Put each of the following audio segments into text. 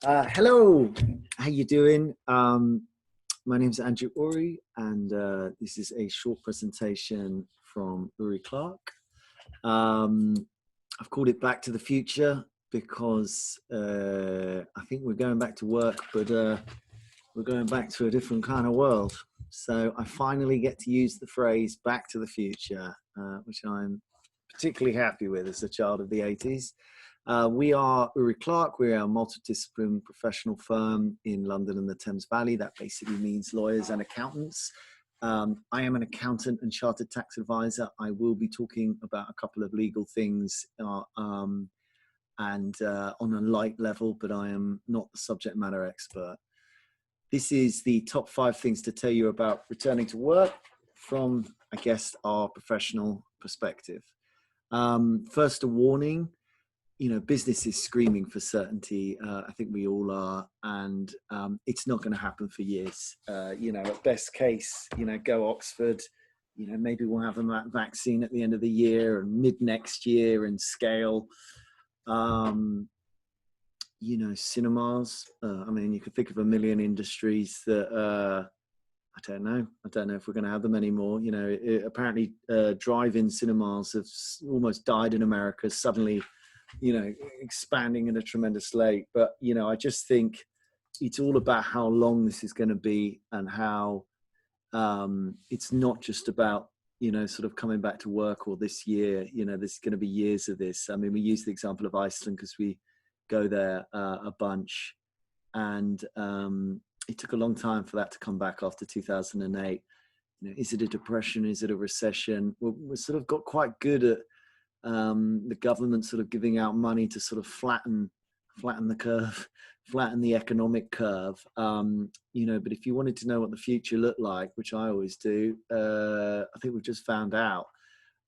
Hello, how you doing? My name is Andrew Oury, and this is a short presentation from Oury Clark. I've called it Back to the Future because I think we're going back to work, but we're going back to a different kind of world. So I finally get to use the phrase "Back to the Future," which I'm particularly happy with as a child of the 80s. We are Oury Clark. We're a multidisciplinary professional firm in London and the Thames Valley. That basically means lawyers and accountants. I am an accountant and chartered tax advisor. I will be talking about a couple of legal things and on a light level, but I am not the subject matter expert. This is the top 5 things to tell you about returning to work from, I guess, our professional perspective. First, a warning. Business is screaming for certainty. I think we all are, and it's not going to happen for years. At best case, go Oxford. Maybe we'll have a vaccine at the end of the year and mid next year and scale. Cinemas. You could think of a million industries that I don't know if we're going to have them anymore. Apparently, drive-in cinemas have almost died in America. Suddenly, expanding at a tremendous rate. But, I just think it's all about how long this is going to be and how it's not just about, sort of coming back to work or this year. There's going to be years of this. We use the example of Iceland because we go there a bunch. And it took a long time for that to come back after 2008. Is it a depression? Is it a recession? We've sort of got quite good at the government sort of giving out money to sort of flatten the curve, flatten the economic curve. But if you wanted to know what the future looked like, which I always do, I think we've just found out.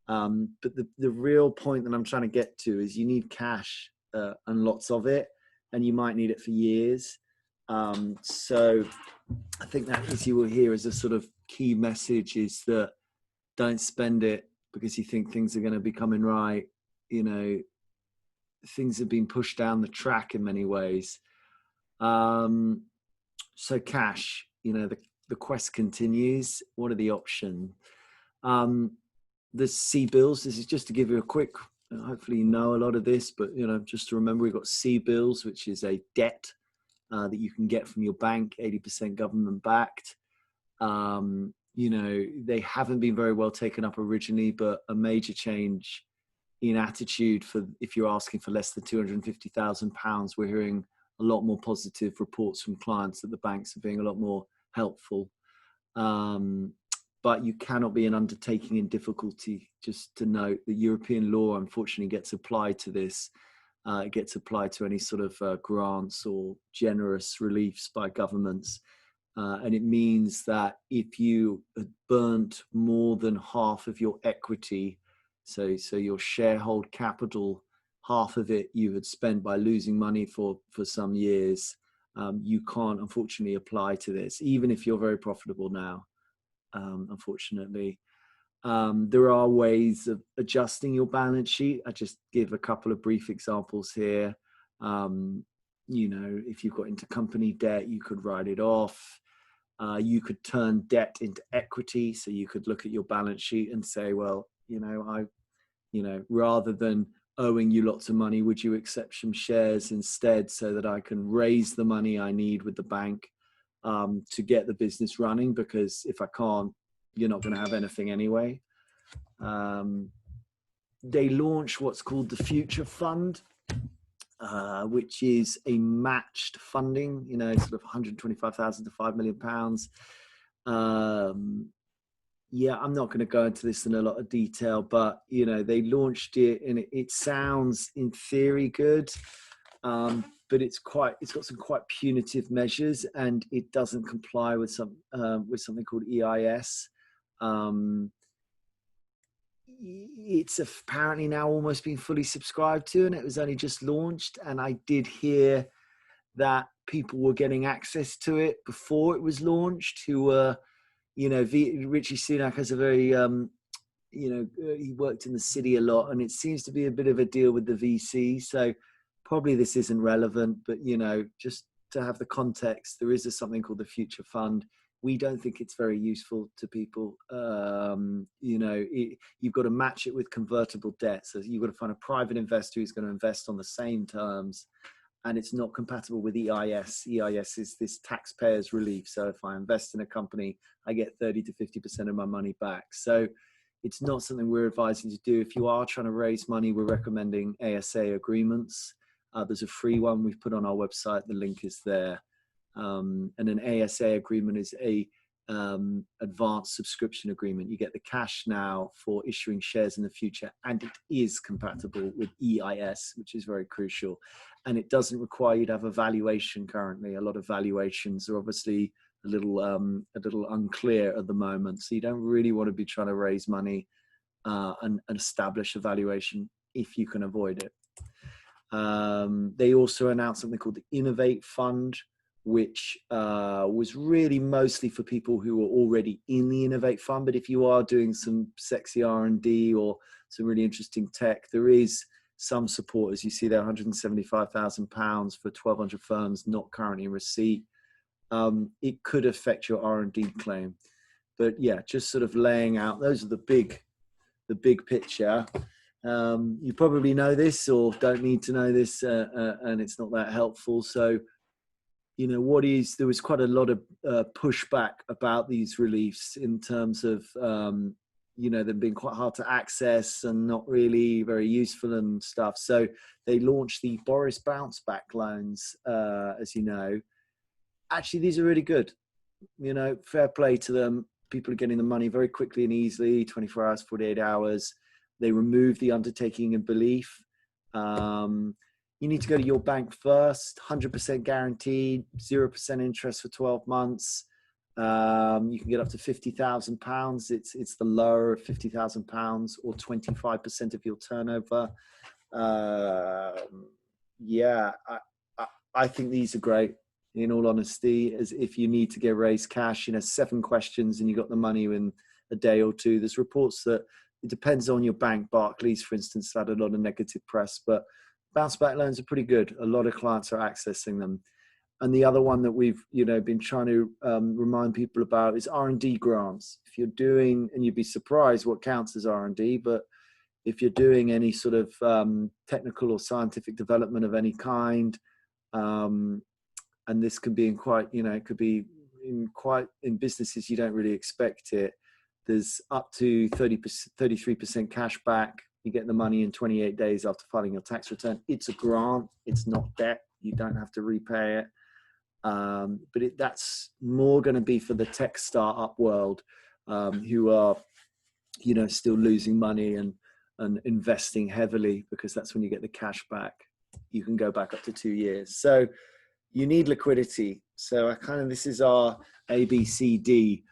But the real point that I'm trying to get to is you need cash and lots of it, and you might need it for years. So I think that, as you will hear, is a sort of key message, is that don't spend it because you think things are going to be coming right. Things have been pushed down the track in many ways. So cash, the quest continues. What are the options? The C-bills, this is just to give you a quick, hopefully you know a lot of this, but just to remember, we've got C-bills, which is a debt that you can get from your bank, 80% government backed. They haven't been very well taken up originally, but a major change in attitude for if you're asking for less than £250,000, we're hearing a lot more positive reports from clients that the banks are being a lot more helpful. But you cannot be an undertaking in difficulty. Just to note that European law, unfortunately, gets applied to this. It gets applied to any sort of grants or generous reliefs by governments. And it means that if you had burnt more than half of your equity, so your sharehold capital, half of it you had spent by losing money for some years, you can't unfortunately apply to this, even if you're very profitable now, unfortunately. There are ways of adjusting your balance sheet. I just give a couple of brief examples here. If you've got intercompany debt, you could write it off. You could turn debt into equity. So you could look at your balance sheet and say, well, rather than owing you lots of money, would you accept some shares instead so that I can raise the money I need with the bank to get the business running? Because if I can't, you're not going to have anything anyway. They launch what's called the Future Fund, which is a matched funding, sort of 125,000 to £5 million. I'm not going to go into this in a lot of detail, but they launched it, and it sounds in theory good, but it's got some quite punitive measures, and it doesn't comply with something called EIS. It's apparently now almost been fully subscribed to, and it was only just launched. And I did hear that people were getting access to it before it was launched, who were, Richie Sunak has a very, he worked in the city a lot, and it seems to be a bit of a deal with the VC. So probably this isn't relevant, but, you know, just to have the context, there is something called the Future Fund. We don't think it's very useful to people. You know, you've got to match it with convertible debt. So you've got to find a private investor who's going to invest on the same terms, and it's not compatible with EIS. EIS is this taxpayers relief. So if I invest in a company, I get 30 to 50% of my money back. So it's not something we're advising to do. If you are trying to raise money, we're recommending ASA agreements. There's a free one we've put on our website. The link is there. And an ASA agreement is a advanced subscription agreement. You get the cash now for issuing shares in the future, and it is compatible with EIS, which is very crucial. And it doesn't require you to have a valuation currently. A lot of valuations are obviously a little unclear at the moment. So you don't really want to be trying to raise money and establish a valuation if you can avoid it. They also announced something called the Innovate Fund, which was really mostly for people who were already in the Innovate Fund. But if you are doing some sexy R&D or some really interesting tech, there is some support. As you see there, £175,000 for 1,200 firms not currently in receipt. It could affect your R&D claim. But yeah, just sort of laying out, those are the big picture. You probably know this or don't need to know this, and it's not that helpful. So, you know, there was quite a lot of pushback about these reliefs in terms of, you know, them being quite hard to access and not really very useful and stuff. So they launched the Boris Bounce Back loans, as you know. Actually, these are really good. You know, fair play to them. People are getting the money very quickly and easily, 24 hours, 48 hours. They remove the undertaking and belief. You need to go to your bank first, 100% guaranteed, 0% interest for 12 months. You can get up to £50,000. It's the lower of £50,000 or 25% of your turnover. Yeah, I think these are great. In all honesty, as if you need to raise cash, you know, 7 questions and you got the money in a day or two. There's reports that it depends on your bank. Barclays, for instance, had a lot of negative press, but bounce back loans are pretty good. A lot of clients are accessing them. And the other one that we've, you know, been trying to remind people about is R&D grants. If you're doing, and you'd be surprised what counts as R&D, but if you're doing any sort of technical or scientific development of any kind, and this can be in quite, you know, it could be in businesses you don't really expect it. There's up to 33% cash back. You get the money in 28 days after filing your tax return. It's a grant. It's not debt. You don't have to repay it. But that's more going to be for the tech startup world, who are, you know, still losing money and investing heavily, because that's when you get the cash back. You can go back up to 2 years. So you need liquidity. So this is our ABCD.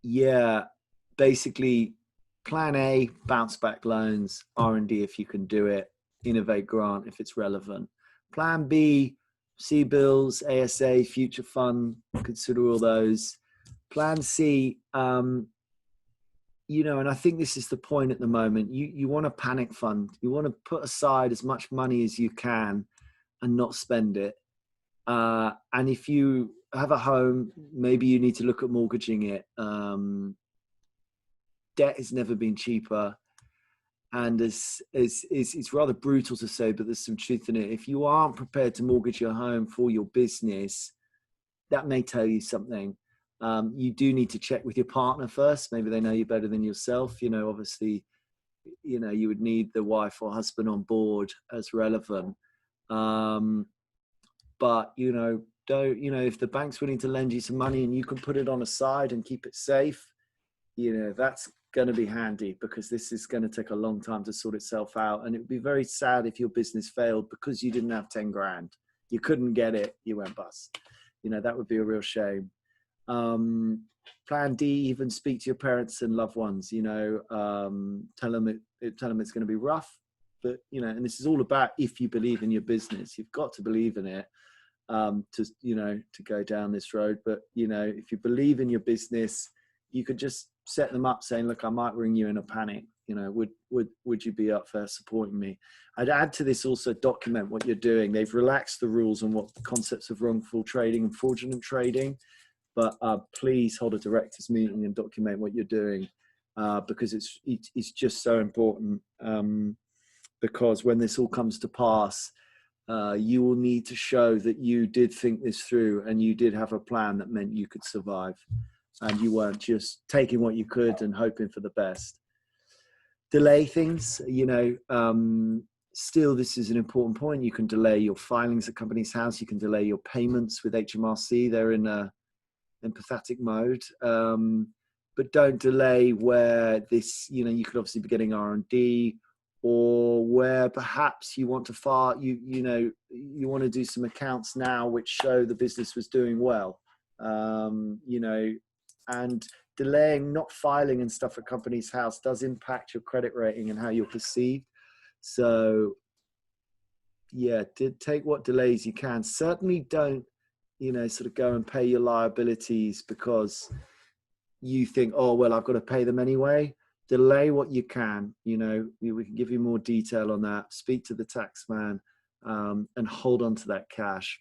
Yeah, basically plan A, bounce back loans, R&D if you can do it, Innovate grant if it's relevant. Plan B, C-bills, ASA, Future Fund, consider all those. Plan C, you know, and I think this is the point at the moment, you want a panic fund. You want to put aside as much money as you can and not spend it. And if you have a home, maybe you need to look at mortgaging it. Debt has never been cheaper. And it's rather brutal to say, but there's some truth in it. If you aren't prepared to mortgage your home for your business, that may tell you something. You do need to check with your partner first. Maybe they know you better than yourself. You know, obviously, you know, you would need the wife or husband on board as relevant. But, you know, if the bank's willing to lend you some money and you can put it on a side and keep it safe, you know, that's going to be handy, because this is going to take a long time to sort itself out. And it would be very sad if your business failed because you didn't have 10 grand. You couldn't get it. You went bust. You know, that would be a real shame. Plan D, even speak to your parents and loved ones, you know, tell them it's going to be rough, but, you know, and this is all about, if you believe in your business, you've got to believe in it, to go down this road. But, you know, if you believe in your business, you could just set them up saying, look, I might ring you in a panic. You know, would you be up for supporting me? I'd add to this also, document what you're doing. They've relaxed the rules on what the concepts of wrongful trading and fraudulent trading, but please hold a directors meeting and document what you're doing, because it's just so important. Because when this all comes to pass, you will need to show that you did think this through and you did have a plan that meant you could survive, and you weren't just taking what you could and hoping for the best. Delay things, you know, still this is an important point. You can delay your filings at Companies House. You can delay your payments with HMRC. They're in a empathetic mode. But don't delay where this, you know, you could obviously be getting R&D, or where perhaps you want to you know, you want to do some accounts now which show the business was doing well, you know, and delaying, not filing and stuff at Companies House does impact your credit rating and how you're perceived. So yeah, take what delays you can. Certainly don't, you know, sort of go and pay your liabilities because you think, oh, well, I've got to pay them anyway. Delay what you can, you know, we can give you more detail on that. Speak to the tax man, and hold on to that cash.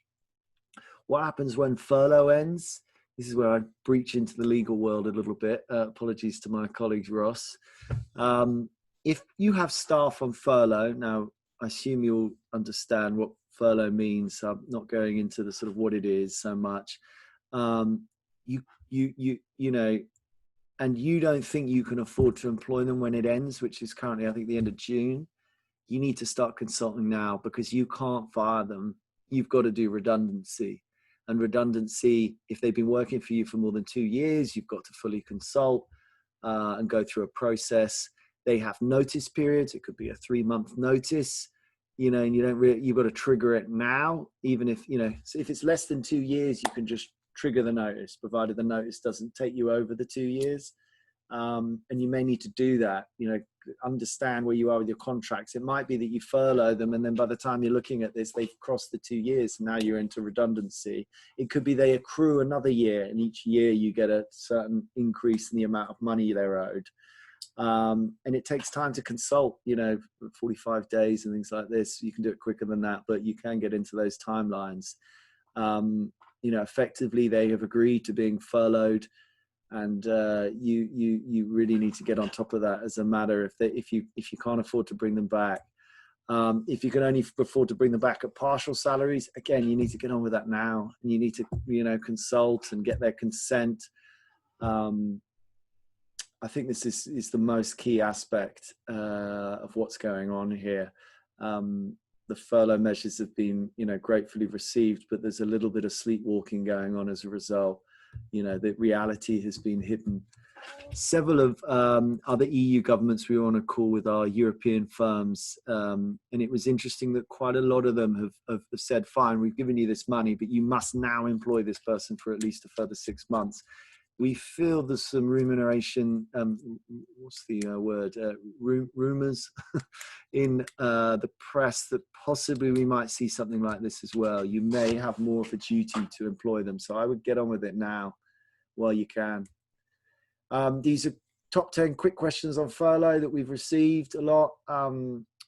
What happens when furlough ends? This is where I breach into the legal world a little bit. Apologies to my colleague Ross. If you have staff on furlough, now I assume you'll understand what furlough means. So I'm not going into the sort of what it is so much. You know, and you don't think you can afford to employ them when it ends, which is currently, I think, the end of June, you need to start consulting now, because you can't fire them. You've got to do redundancy. And redundancy, if they've been working for you for more than 2 years, you've got to fully consult and go through a process. They have notice periods. It could be a 3-month notice, you know, and you don't really, you've got to trigger it now. Even if, you know, so if it's less than 2 years, you can just trigger the notice, provided the notice doesn't take you over the 2 years. And you may need to do that, you know, understand where you are with your contracts. It might be that you furlough them, and then by the time you're looking at this, they've crossed the 2 years, and now you're into redundancy. It could be they accrue another year, and each year you get a certain increase in the amount of money they're owed. And it takes time to consult, you know, 45 days and things like this. You can do it quicker than that, but you can get into those timelines. You know, effectively they have agreed to being furloughed, and you really need to get on top of that as a matter if you can't afford to bring them back. If you can only afford to bring them back at partial salaries, again, you need to get on with that now. You need to, you know, consult and get their consent. I think this is the most key aspect of what's going on here. The furlough measures have been, you know, gratefully received, but there's a little bit of sleepwalking going on as a result. You know, the reality has been hidden. Several of other EU governments we were on a call with our European firms, and it was interesting that quite a lot of them have said, fine, we've given you this money, but you must now employ this person for at least a further 6 months. We feel there's some remuneration, what's the word, rumors in the press that possibly we might see something like this as well. You may have more of a duty to employ them. So I would get on with it now while you can. These are top 10 quick questions on furlough that we've received a lot.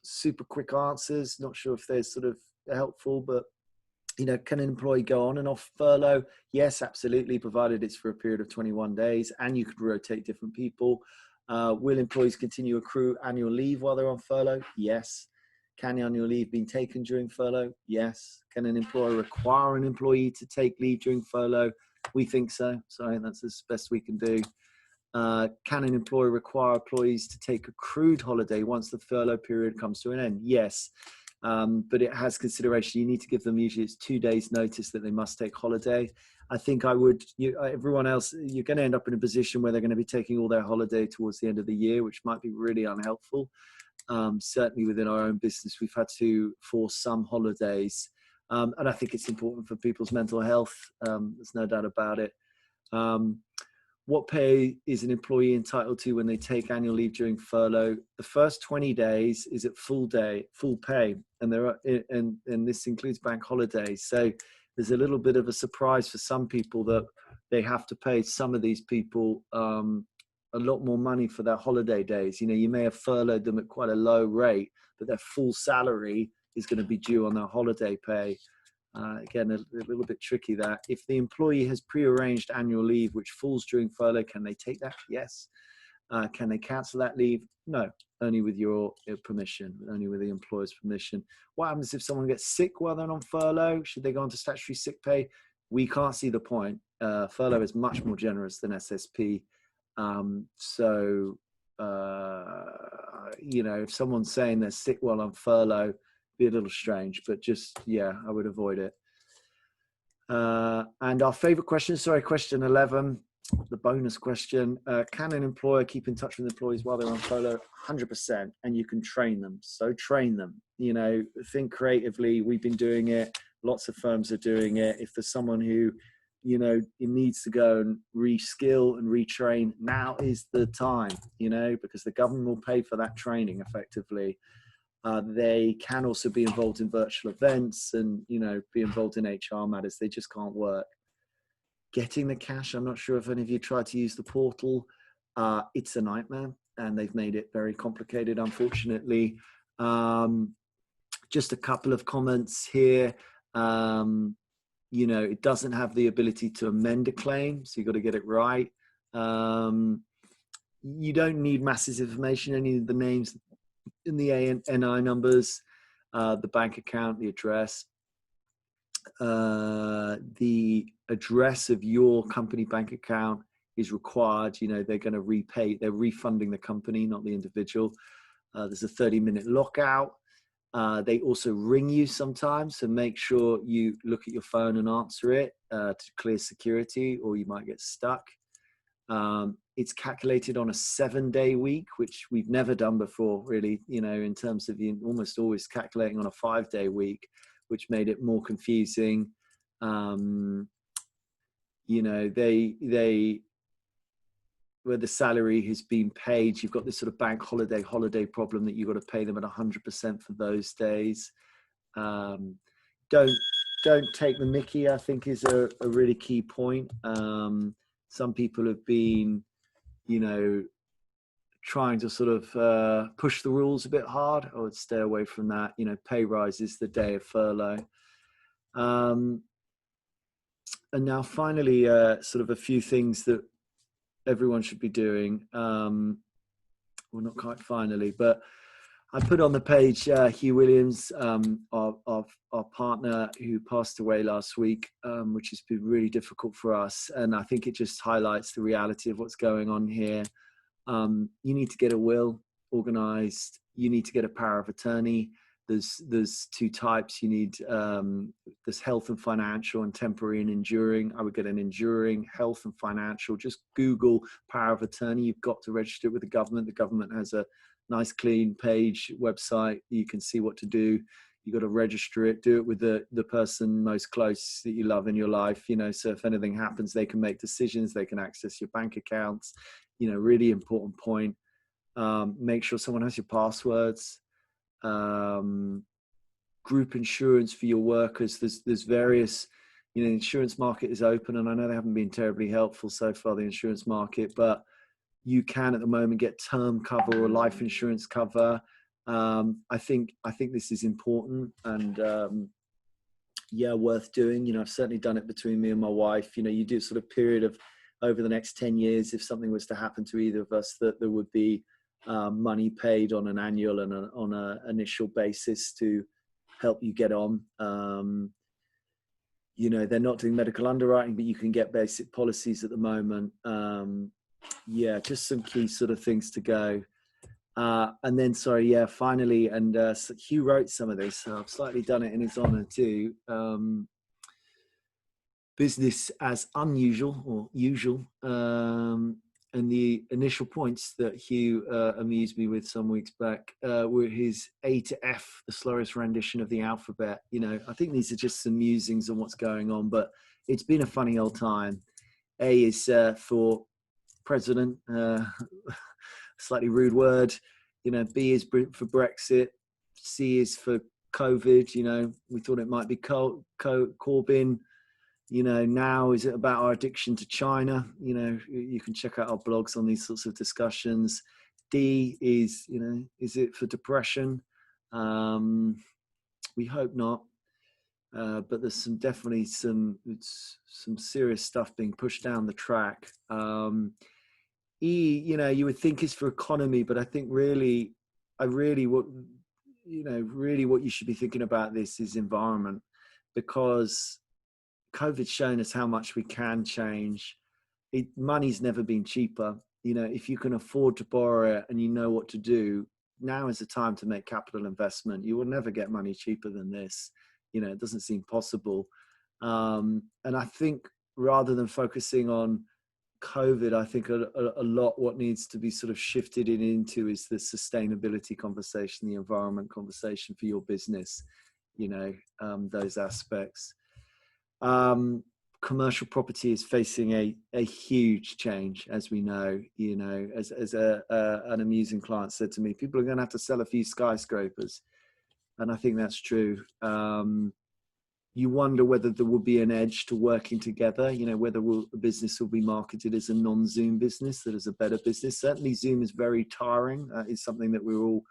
Super quick answers. Not sure if they're sort of helpful, but you know, can an employee go on and off furlough? Yes, absolutely, provided it's for a period of 21 days and you could rotate different people. Will employees continue accrue annual leave while they're on furlough? Yes. Can annual leave be taken during furlough? Yes. Can an employer require an employee to take leave during furlough? We think so. So that's as best we can do. Can an employer require employees to take accrued holiday once the furlough period comes to an end? Yes. But it has consideration. You need to give them, usually it's 2 days notice that they must take holiday. I think everyone else, you're going to end up in a position where they're going to be taking all their holiday towards the end of the year, which might be really unhelpful. Certainly within our own business, we've had to force some holidays. And I think it's important for people's mental health. There's no doubt about it. What pay is an employee entitled to when they take annual leave during furlough? The first 20 days is at full pay, and this includes bank holidays. So there's a little bit of a surprise for some people that they have to pay some of these people a lot more money for their holiday days. You know, you may have furloughed them at quite a low rate, but their full salary is going to be due on their holiday pay. Again, a little bit tricky that. If the employee has prearranged annual leave, which falls during furlough, can they take that? Yes. Can they cancel that leave? No, only with your permission, only with the employer's permission. What happens if someone gets sick while they're on furlough? Should they go on to statutory sick pay? We can't see the point. Furlough is much more generous than SSP. You know, if someone's saying they're sick while on furlough, be a little strange, but just, yeah, I would avoid it. And our favorite question, question 11, the bonus question, can an employer keep in touch with employees while they're on furlough? 100%, and you can train them. So train them, you know, think creatively. We've been doing it. Lots of firms are doing it. If there's someone who, you know, it needs to go and reskill and retrain, now is the time, you know, because the government will pay for that training effectively. They can also be involved in virtual events and, you know, be involved in HR matters. They just can't work. Getting the cash, I'm not sure if any of you tried to use the portal. It's a nightmare, and they've made it very complicated, unfortunately. Just a couple of comments here. You know, it doesn't have the ability to amend a claim, so you've got to get it right. You don't need massive information, any of the names in the NI numbers, the bank account, the address. The address of your company bank account is required. You know, they're going to repay, they're refunding the company, not the individual. There's a 30-minute lockout. They also ring you sometimes, so make sure you look at your phone and answer it to clear security, or you might get stuck. It's calculated on a 7-day week, which we've never done before, really, you know, in terms of you almost always calculating on a 5-day week, which made it more confusing. You know, where the salary has been paid, you've got this sort of bank holiday problem that you've got to pay them at 100% for those days. Don't take the mickey, I think, is a really key point. Some people have been, you know, trying to sort of push the rules a bit hard. I would stay away from that. You know, pay rises the day of furlough. And now finally, sort of a few things that everyone should be doing. Well, not quite finally, but I put on the page Hugh Williams, our partner who passed away last week, which has been really difficult for us. And I think it just highlights the reality of what's going on here. You need to get a will organized. You need to get a power of attorney. There's two types. You need there's health and financial, and temporary and enduring. I would get an enduring. Health and financial, just Google power of attorney. You've got to register it with the government. The government has a nice clean page website. You can see what to do. You got to register it. Do it with the person most close that you love in your life, you know, so if anything happens, they can make decisions. They can access your bank accounts. You know, really important point. Make sure someone has your passwords. Group insurance for your workers. There's various, you know, the insurance market is open, and I know they haven't been terribly helpful so far, the insurance market, but you can at the moment get term cover or life insurance cover. I think this is important, and yeah, worth doing. You know, I've certainly done it between me and my wife. You know, you do sort of period of over the next 10 years, if something was to happen to either of us, that there would be money paid on an annual and on an initial basis to help you get on. You know, they're not doing medical underwriting, but you can get basic policies at the moment. Yeah, just some key sort of things to go. And then, sorry, yeah, finally, and so Hugh wrote some of this, so I've slightly done it in his honor too. Business as unusual or usual. And the initial points that Hugh amused me with some weeks back were his A to F, the slowest rendition of the alphabet. You know, I think these are just some musings on what's going on, but it's been a funny old time. A is for president, slightly rude word. You know, B is for Brexit. C is for COVID. You know, we thought it might be Corbyn. You know, now is it about our addiction to China? You know, you can check out our blogs on these sorts of discussions. D is, you know, is it for depression? We hope not. But there's definitely some serious stuff being pushed down the track. E, you know, you would think is for economy, but I think really what you should be thinking about this is environment, because COVID's shown us how much we can change. Money's never been cheaper. You know, if you can afford to borrow it and you know what to do, now is the time to make capital investment. You will never get money cheaper than this. You know, it doesn't seem possible. And I think rather than focusing on COVID, I think a lot what needs to be sort of shifted into is the sustainability conversation, the environment conversation for your business, you know, those aspects. Commercial property is facing a huge change, as we know. You know, as an amusing client said to me, people are going to have to sell a few skyscrapers, and I think that's true. You wonder whether there will be an edge to working together. You know, whether a business will be marketed as a non-Zoom business that is a better business. Certainly, Zoom is very tiring. It's something that we're all,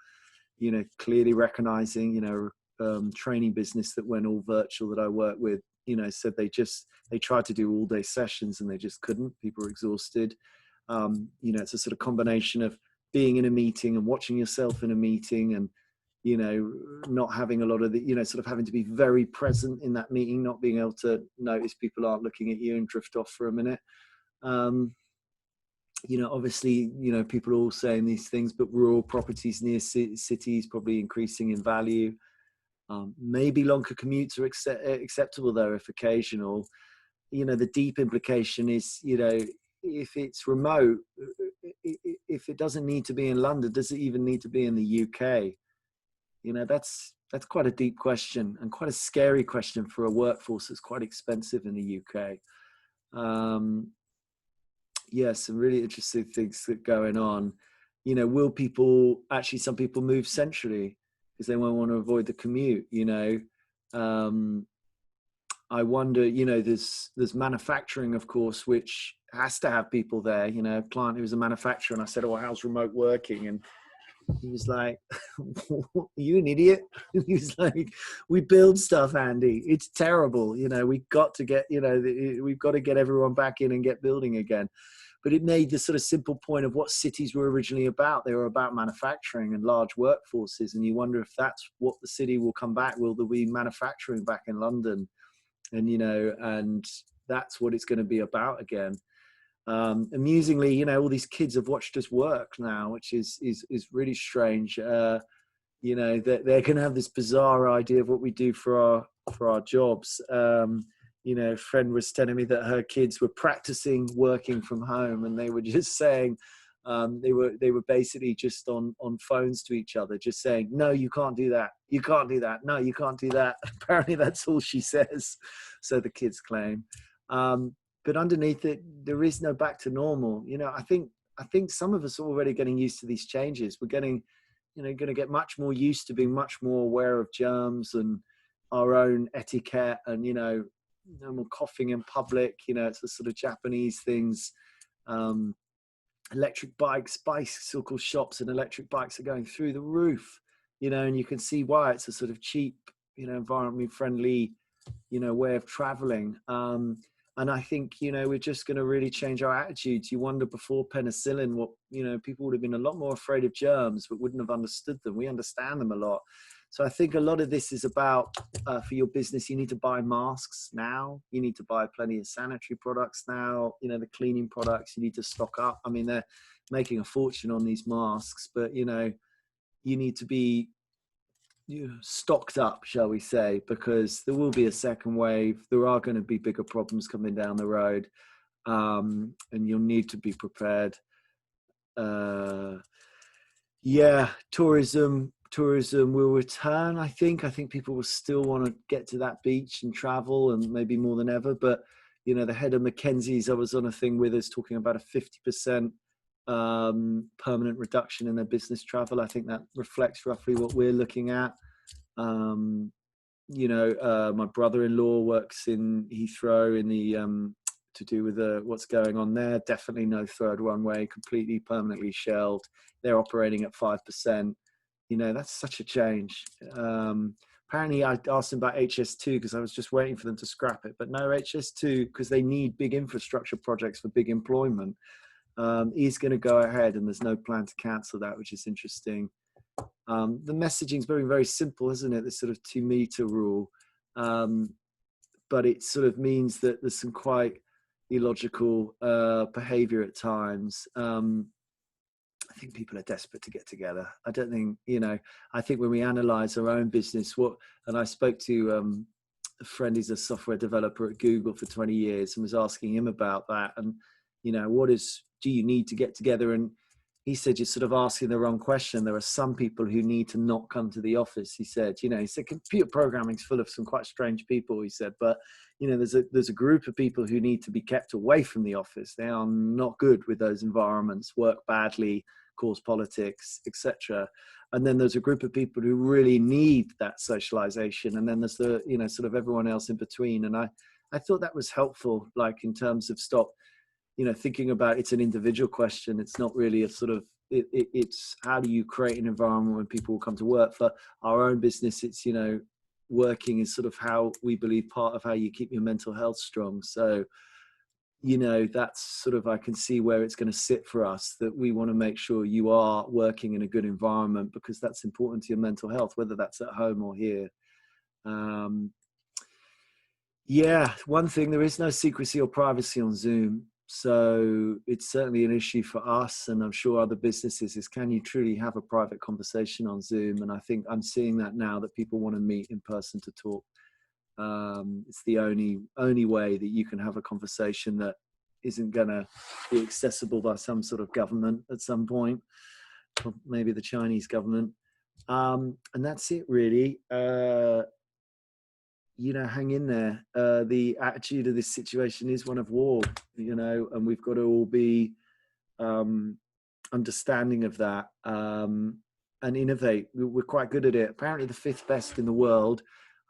you know, clearly recognizing. You know, training business that went all virtual that I work with, you know, said they tried to do all day sessions and they just couldn't. People were exhausted. You know, it's a sort of combination of being in a meeting and watching yourself in a meeting, and, you know, not having a lot of the, you know, sort of having to be very present in that meeting, not being able to notice people aren't looking at you and drift off for a minute. You know, obviously, you know, people are all saying these things, but rural properties near cities probably increasing in value. Maybe longer commutes are acceptable though, if occasional. You know, the deep implication is, you know, if it's remote, if it doesn't need to be in London, does it even need to be in the UK? You know, that's quite a deep question, and quite a scary question for a workforce that's quite expensive in the UK. Yeah, some really interesting things that are going on. You know, will people actually, some people move centrally because they won't want to avoid the commute, you know. I wonder, you know, there's manufacturing, of course, which has to have people there. You know, a client who was a manufacturer, and I said, oh, how's remote working? And he was like, are you an idiot? He was like, we build stuff, Andy. It's terrible. You know, we've got to get, you know, we've got to get everyone back in and get building again. But it made the sort of simple point of what cities were originally about. They were about manufacturing and large workforces. And you wonder if that's what the city will come back. Will there be manufacturing back in London? And, you know, and that's what it's going to be about again. Amusingly, you know, all these kids have watched us work now, which is really strange. You know, they're going to have this bizarre idea of what we do for our jobs. You know, a friend was telling me that her kids were practicing working from home, and they were just saying, they were basically just on phones to each other, just saying, no, you can't do that. You can't do that. No, you can't do that. Apparently that's all she says. So the kids claim. But underneath it, there is no back to normal. You know, I think some of us are already getting used to these changes. We're getting, you know, going to get much more used to being much more aware of germs and our own etiquette, and, you know, no more coughing in public. You know, it's the sort of Japanese things. Electric bikes, bicycle shops and electric bikes are going through the roof, you know, and you can see why. It's a sort of cheap, you know, environmentally friendly, you know, way of traveling. And I think, you know, we're just going to really change our attitudes. You wonder, before penicillin, what, you know, people would have been a lot more afraid of germs, but wouldn't have understood them. We understand them a lot. So I think a lot of this is about, for your business, you need to buy masks now. You need to buy plenty of sanitary products now. You know, the cleaning products, you need to stock up. I mean, they're making a fortune on these masks, but, you know, you need to be, you know, stocked up, shall we say, because there will be a second wave. There are going to be bigger problems coming down the road, and you'll need to be prepared. Yeah, tourism will return. I think people will still want to get to that beach and travel, and maybe more than ever. But, you know, the head of Mackenzie's, I was on a thing with us talking about a 50% permanent reduction in their business travel. I think that reflects roughly what we're looking at. my brother-in-law works in Heathrow in the to do with what's going on there. Definitely no third runway, completely permanently shelved. They're operating at 5%. That's such a change. Apparently, I asked him about HS2 because I was just waiting for them to scrap it. But no, HS2, because they need big infrastructure projects for big employment, is going to go ahead, and there's no plan to cancel that, which is interesting. The messaging's very, very simple, isn't it? This sort of 2-meter rule. But it sort of means that there's some quite illogical behavior at times. I think people are desperate to get together. I don't think, I think when we analyze our own business, and I spoke to a friend, he's a software developer at Google for 20 years, and was asking him about that. And, do you need to get together? And he said, you're sort of asking the wrong question. There are some people who need to not come to the office. He said, computer programming is full of some quite strange people, he said, but, there's a group of people who need to be kept away from the office. They are not good with those environments, work badly, cause politics, etc. And then there's a group of people who really need that socialization. And then there's the, sort of everyone else in between. And I thought that was helpful, like in terms of thinking about it's an individual question. It's not really a sort of, it's how do you create an environment when people will come to work? For our own business, it's, working is sort of how we believe part of how you keep your mental health strong. So, that's sort of, I can see where it's going to sit for us, that we want to make sure you are working in a good environment, because that's important to your mental health, whether that's at home or here. One thing, there is no secrecy or privacy on Zoom. So it's certainly an issue for us, and I'm sure other businesses, is can you truly have a private conversation on Zoom? And I think I'm seeing that now, that people want to meet in person to talk. It's the only way that you can have a conversation that isn't going to be accessible by some sort of government at some point, or maybe the Chinese government. And that's it, really. Hang in there. The attitude of this situation is one of war, and we've got to all be understanding of that, and innovate. We're quite good at it. Apparently the 5th best in the world.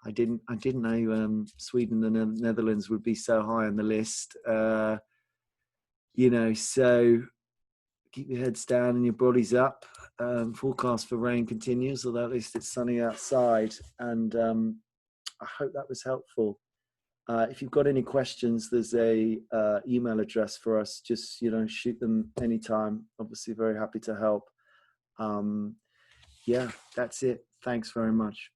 I didn't know Sweden and the Netherlands would be so high on the list. So keep your heads down and your bodies up. Forecast for rain continues, although at least it's sunny outside. And I hope that was helpful. If you've got any questions, there's a email address for us. Just, shoot them anytime. Obviously very happy to help. That's it. Thanks very much.